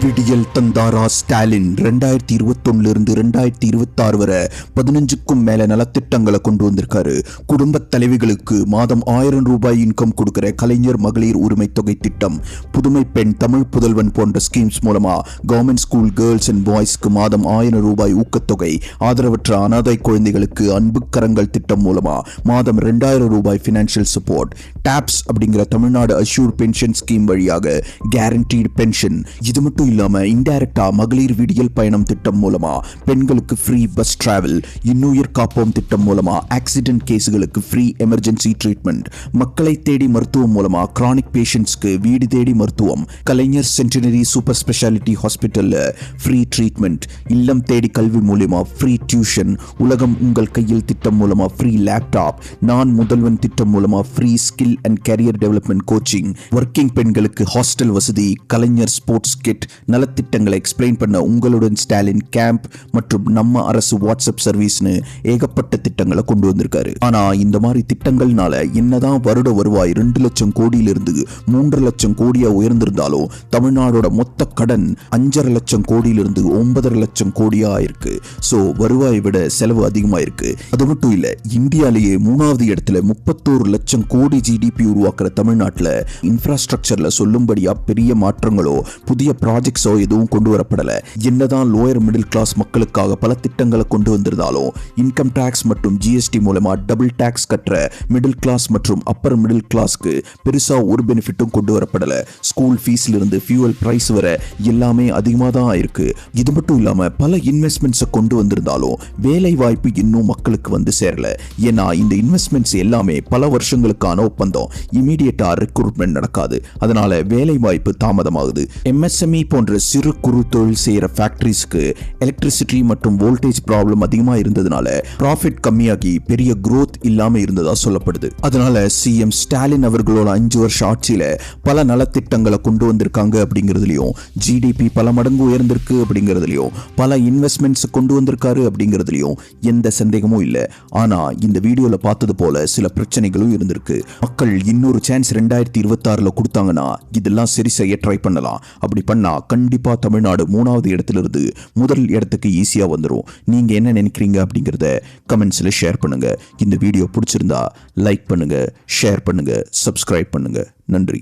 விடியல் தந்தாரா ஸ்டாலின் 2021 2026 வரை 15க்கும் மேல நலத்திட்டங்களை கொண்டு வந்திருக்காரு. குடும்ப தலைவிகளுக்கு மாதம் 1000 ரூபாய் இன்கம் கொடுக்கிற கலைஞர் மகளிர் உரிமை தொகை திட்டம், புதுமை பெண், தமிழ் புதல்வன் போன்ற ஸ்கீம்ஸ் மூலமா கவர்மெண்ட் ஸ்கூல் கேர்ள்ஸ் அண்ட் பாய்ஸ்க்கு மாதம் 1000 ரூபாய் ஊக்கத்தொகை, ஆதரவற்ற அனாதை குழந்தைகளுக்கு அன்பு கரங்கள் திட்டம் மூலமா மாதம் 2000 ரூபாய் பினான்சியல் சப்போர்ட், டாப்ஸ் அப்படிங்கிற தமிழ்நாடு அஷ்யூர் பென்ஷன் ஸ்கீம் வழியாக கேரண்டீடு பென்ஷன். இது மட்டும் இல்லாம இன்டைரக்டா மகளிர் விடியல் பயணம் திட்டம் மூலமா பெண்களுக்கு ஃப்ரீ பஸ் டிராவல், இன்னுயிர் காப்போம் திட்டம் மூலமா ஆக்சிடென்ட் கேஸுகளுக்கு ஃப்ரீ எமர்ஜென்சி ட்ரீட்மெண்ட், மக்களை தேடி மருத்துவம் மூலமா கிரானிக் பேஷண்ட்ஸ்க்கு வீடு தேடி மருத்துவம், கலைஞர் சென்டினரி சூப்பர் ஸ்பெஷாலிட்டி ஹாஸ்பிட்டல்ல ஃப்ரீ ட்ரீட்மெண்ட், இல்லம் தேடி கல்வி மூலமா ஃப்ரீ டியூஷன், உலகம் உங்கள் கையில் திட்டம் மூலமா ஃப்ரீ லேப்டாப், நான் முதல்வன் திட்டம் மூலமா free skill and carrier development coaching, working பெண்களுக்கு ஹாஸ்டல் வசதி, கலைஞர் ஸ்போர்ட்ஸ் கிட், நலத்திட்டங்களை எக்ஸ்பிளைன் பண்ண உங்களுடன் ஸ்டாலின் கேம்ப் மற்றும் நம்ம அரசு வாட்ஸ்அப் சர்வீஸ்னு ஏகப்பட்ட திட்டங்களை கொண்டு வந்திருக்காரு. ஆனா இந்த மாதிரி திட்டங்கள்னால என்னதான் வருட வருவாய் 2 லட்சம் கோடியிலிருந்து 3 லட்சம் கோடியா உயர்ந்திருந்தாலும் தமிழ்நாடோட மொத்த கடன் 5.5 லட்சம் கோடியிலிருந்து 9.5 லட்சம் கோடியா இருக்கு. சோ வருவாயை விட செலவு அதிகமா இருக்கு. அது மட்டும் இல்ல, இந்தியாலேயே 3வது இடத்துல 31 லட்சம் கோடி ஜிடிபி உருவாக்குற தமிழ்நாட்டில் இன்ஃப்ராஸ்ட்ரக்சர்ல சொல்லும்படியா பெரிய மாற்றங்களோ புதிய ப்ராஜெக்ட்ஸோ எதுவும் கொண்டு வரப்படல. என்னதான் லோயர் மிடில் கிளாஸ் மக்களுக்காக பல திட்டங்களை கொண்டு வந்திருந்தாலும் இன்கம் டாக்ஸ் மற்றும் ஜிஎஸ்டி மூலமா டபுள் டாக்ஸ் கட்டுற மிடில் கிளாஸ் மற்றும் அப்பர் மிடில் கிளாஸ்க்கு பெருசா ஒரு பெனிஃபிட்டும் கொண்டு வரப்படல. ஸ்கூல் ஃபீஸ்ல இருந்து ஃபியூவல் பிரைஸ் வர எல்லாமே அதிகமாக தான் இருக்கு. இது மட்டும் இல்லாம பல இன்வெஸ்ட்மெண்ட்ஸை கொண்டு வந்திருந்தாலும் வேலை வாய்ப்பு இன்னும் மக்களுக்கு வந்து சேரல. ஏன்னா இந்த இன்வெஸ்ட்மெண்ட்ஸ் எல்லாமே பல வருஷங்களுக்கான ஒப்பந்தம், இமீடியட்டா ரெக்ரூட்மெண்ட் நடக்காது. அதனால வேலை வாய்ப்பு தாமதமாகுது. எம்எஸ்எம்இ போன்ற சிறு குறு தொழில் செய்யற ஃபேக்டரிஸ்க்கு எலக்ட்ரிசிட்டி மற்றும் வோல்டேஜ் ப்ராப்ளம் அதிகமா இருந்ததுனால ப்ராஃபிட் கம்மியாகி பெரிய growth இல்லாம இருந்ததா சொல்லப்படுது. அதனால சிஎம் ஸ்டாலின் அவர்களோட 5 வருஷ ஆட்சியில பல நலத்திட்டங்களை கொண்டு வந்திருக்காங்க அப்படிங்கிறதுலயும், ஜிடிபி பல மடங்கு உயர்ந்திருக்கு அப்படிங்கிறதுலயும், பல இன்வெஸ்ட்மெண்ட்ஸ் கொண்டு வந்திருக்காரு அப்படிங்கிறதுலயும் எந்த சந்தேகமும் இல்லை. ஆனா இந்த வீடியோல பார்த்தது போல சில பிரச்சனைகளும் இருந்திருக்கு. மக்கள் இன்னொரு சான்ஸ் 2026 கொடுத்தாங்கன்னா இதெல்லாம் சரி செய்ய ட்ரை பண்ணலாம். அப்படி பண்ணா கண்டிப்பா தமிழ்நாடு 3வது இடத்திலிருந்து முதல் இடத்துக்கு ஈஸியா வந்துடும். நீங்க என்ன நினைக்கிறீங்க அப்படிங்கறத கமெண்ட்ஸ்ல ஷேர் பண்ணுங்க. இந்த வீடியோ பிடிச்சிருந்தா லைக் பண்ணுங்க, ஷேர் பண்ணுங்க, சப்ஸ்கிரைப் பண்ணுங்க. நன்றி.